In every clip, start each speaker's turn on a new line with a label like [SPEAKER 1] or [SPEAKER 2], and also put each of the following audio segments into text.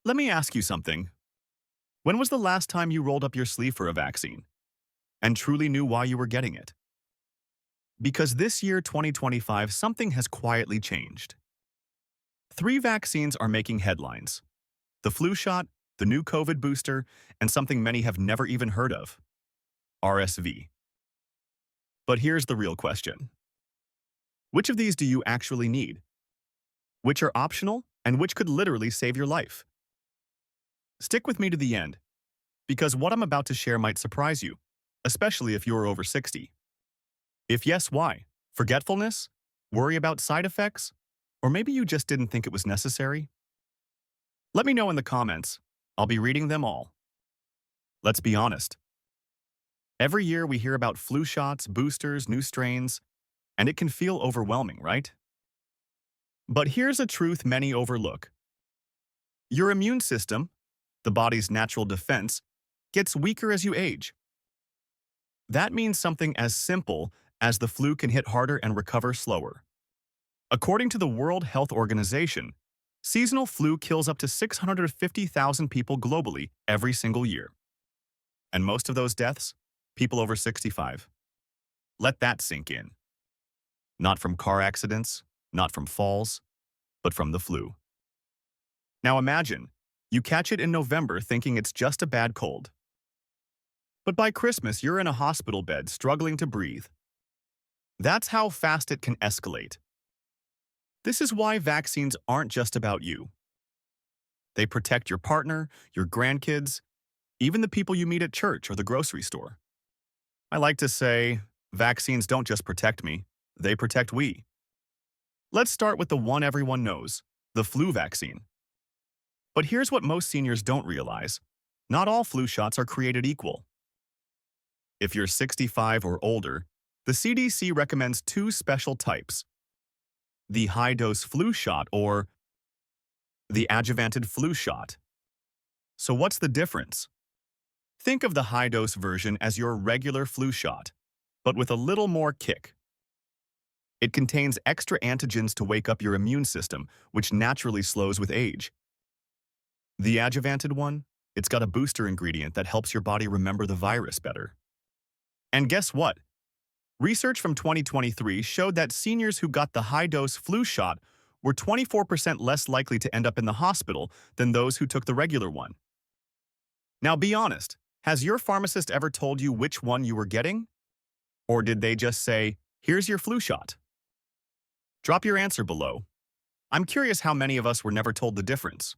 [SPEAKER 1] Let me ask you something. When was the last time you rolled up your sleeve for a vaccine and truly knew why you were getting it? Because this year, 2025, something has quietly changed. Three vaccines are making headlines: the flu shot, the new COVID booster, and something many have never even heard of: RSV. But here's the real question: which of these do you actually need? Which are optional, and which could literally save your life? Stick with me to the end, because what I'm about to share might surprise you, especially if you're over 60. If yes, why? Forgetfulness? Worry about side effects? Or maybe you just didn't think it was necessary? Let me know in the comments. I'll be reading them all. Let's be honest. Every year we hear about flu shots, boosters, new strains, and it can feel overwhelming, right? But here's a truth many overlook. Your immune system, the body's natural defense, gets weaker as you age. That means something as simple as the flu can hit harder and recover slower. According to the World Health Organization, seasonal flu kills up to 650,000 people globally every single year. And most of those deaths, people over 65. Let that sink in. Not from car accidents, not from falls, but from the flu. Now imagine, you catch it in November thinking it's just a bad cold. But by Christmas, you're in a hospital bed struggling to breathe. That's how fast it can escalate. This is why vaccines aren't just about you. They protect your partner, your grandkids, even the people you meet at church or the grocery store. I like to say, vaccines don't just protect me, they protect we. Let's start with the one everyone knows, the flu vaccine. But here's what most seniors don't realize. Not all flu shots are created equal. If you're 65 or older, the CDC recommends two special types: the high-dose flu shot or the adjuvanted flu shot. So what's the difference? Think of the high-dose version as your regular flu shot, but with a little more kick. It contains extra antigens to wake up your immune system, which naturally slows with age. The adjuvanted one, it's got a booster ingredient that helps your body remember the virus better. And guess what? Research from 2023 showed that seniors who got the high-dose flu shot were 24% less likely to end up in the hospital than those who took the regular one. Now be honest, has your pharmacist ever told you which one you were getting? Or did they just say, "Here's your flu shot"? Drop your answer below. I'm curious how many of us were never told the difference.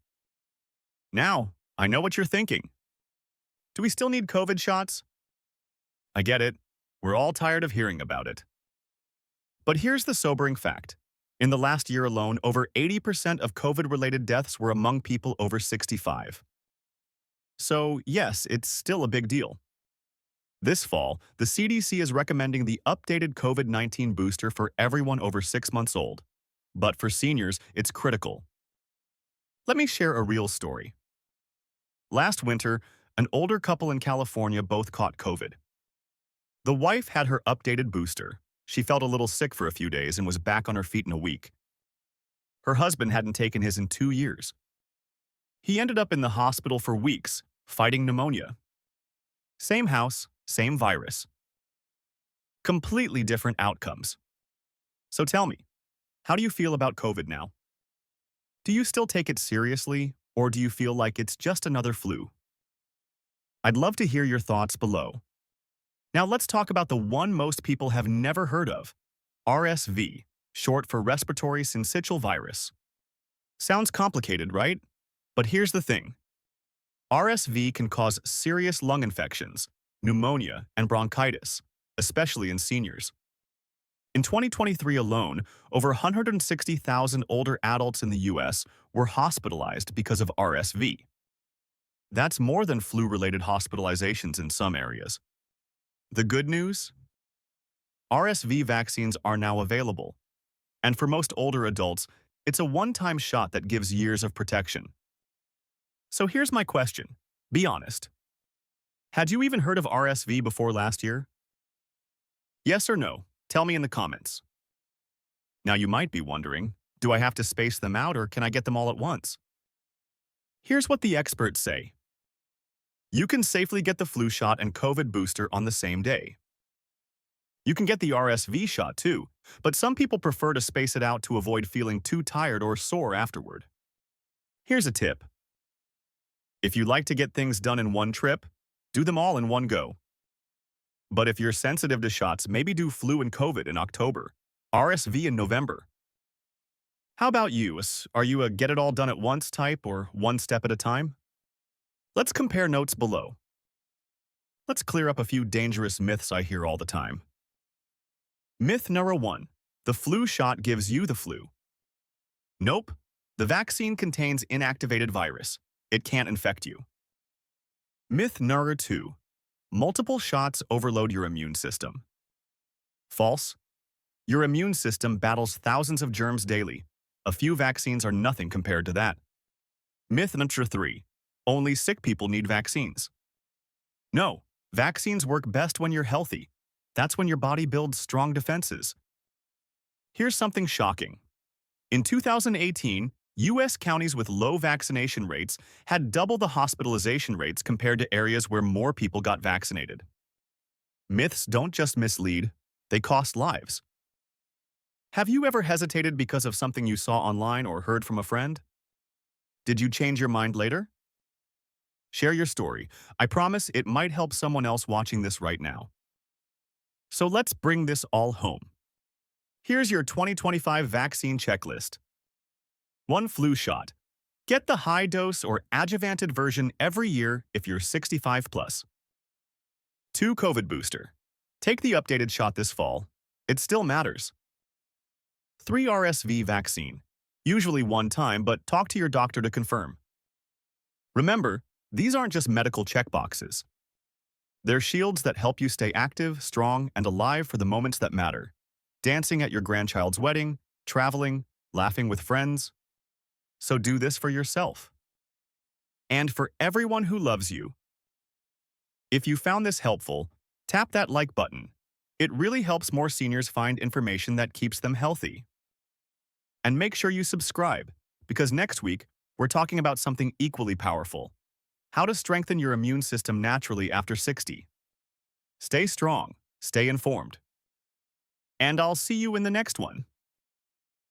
[SPEAKER 1] Now, I know what you're thinking. Do we still need COVID shots? I get it. We're all tired of hearing about it. But here's the sobering fact. In the last year alone, over 80% of COVID-related deaths were among people over 65. So, yes, it's still a big deal. This fall, the CDC is recommending the updated COVID-19 booster for everyone over 6 months old. But for seniors, it's critical. Let me share a real story. Last winter, an older couple in California both caught COVID. The wife had her updated booster. She felt a little sick for a few days and was back on her feet in a week. Her husband hadn't taken his in 2 years. He ended up in the hospital for weeks, fighting pneumonia. Same house, same virus. Completely different outcomes. So tell me, how do you feel about COVID now? Do you still take it seriously, or do you feel like it's just another flu? I'd love to hear your thoughts below. Now let's talk about the one most people have never heard of: RSV, short for respiratory syncytial virus. Sounds complicated, right? But here's the thing. RSV can cause serious lung infections, pneumonia, and bronchitis, especially in seniors. In 2023 alone, over 160,000 older adults in the US were hospitalized because of RSV. That's more than flu-related hospitalizations in some areas. The good news? RSV vaccines are now available, and for most older adults, it's a one-time shot that gives years of protection. So here's my question. Be honest. Had you even heard of RSV before last year? Yes or no? Tell me in the comments. Now you might be wondering, do I have to space them out or can I get them all at once? Here's what the experts say. You can safely get the flu shot and COVID booster on the same day. You can get the RSV shot too, but some people prefer to space it out to avoid feeling too tired or sore afterward. Here's a tip. If you like to get things done in one trip, do them all in one go. But if you're sensitive to shots, maybe do flu and COVID in October, RSV in November. How about you? Are you a get-it-all-done-at-once type or one step at a time? Let's compare notes below. Let's clear up a few dangerous myths I hear all the time. Myth number 1. The flu shot gives you the flu. Nope. The vaccine contains inactivated virus. It can't infect you. Myth number 2. Multiple shots overload your immune system. False. Your immune system battles thousands of germs daily. A few vaccines are nothing compared to that. Myth number 3. Only sick people need vaccines. No, vaccines work best when you're healthy. That's when your body builds strong defenses. Here's something shocking. In 2018, U.S. counties with low vaccination rates had double the hospitalization rates compared to areas where more people got vaccinated. Myths don't just mislead, they cost lives. Have you ever hesitated because of something you saw online or heard from a friend? Did you change your mind later? Share your story. I promise it might help someone else watching this right now. So let's bring this all home. Here's your 2025 vaccine checklist. 1. Flu shot. Get the high-dose or adjuvanted version every year if you're 65 plus. 2. COVID booster. Take the updated shot this fall. It still matters. 3. RSV vaccine. Usually one time, but talk to your doctor to confirm. Remember, these aren't just medical checkboxes. They're shields that help you stay active, strong, and alive for the moments that matter. Dancing at your grandchild's wedding, traveling, laughing with friends. So do this for yourself. And for everyone who loves you. If you found this helpful, tap that like button. It really helps more seniors find information that keeps them healthy. And make sure you subscribe, because next week, we're talking about something equally powerful. How to strengthen your immune system naturally after 60. Stay strong, stay informed. And I'll see you in the next one.